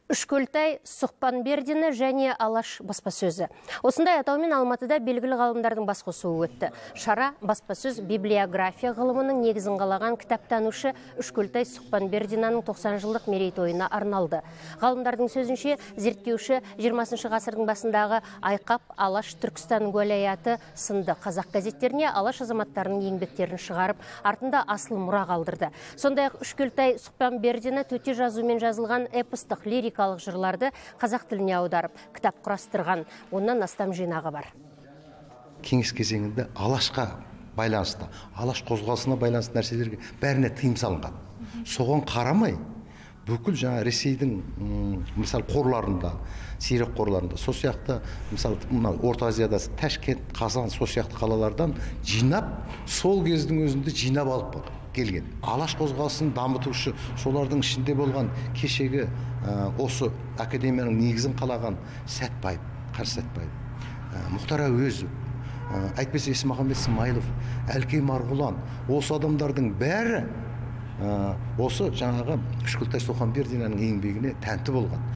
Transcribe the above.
Үшкөлтай Сұқпанбердіні және Алаш баспасөзі. Осындай атаумен Алматыда белгілі ғалымдардың басқосуы өтті. Шара баспасөз библиография ғылымының негізін қалаған кітаптанушы Үшкөлтай Сұқпанбердінаның 90 жылдық мерейтойына арналды. Ғалымдардың сөзінше, зерттеуші 20 ғасырдың басындағы Айқап, Алаш, Түркістан уәлаяты сынды қазақ газеттеріне Алаш азаматтарының еңбектерін шығарып, артында асыл мұра қалдырды. Сондай-ақ Үшкөлтай Сұқпанбердіні төте жазумен жазылған эпостық лирикалық жырларды қазақ тіліне аударып, кітап құрастырған. Оннан астам жинағы бар. Кеңес кезеңінде Алашқа байланысты, Алаш қозғалысына байланысты нәрселерге бәріне тыйым салынған. Соған қарамай, бүкіл жаңа Ресейдің мысалы қорларында, сирек қорларында, сол сияқты мысалы Орта Азияда Ташкент, Қазан, сол сияқты қалалардан жинап, сол кездің өзінде жинап алып келген. Алаш қозғалысын дамытушы, солардың ішінде болған кешегі осы академияның негізін қалаған Сәтбаев, Қарсы Сәтбаев, Мұхтар Әуезов, әйтпесе Есмағамбет Смайылов, Әлкей Марғұлан, осы адамдардың бәрі осы жаңағы Үшкөлтай Сұқпанбердінаның еңбегіне тәнті болған.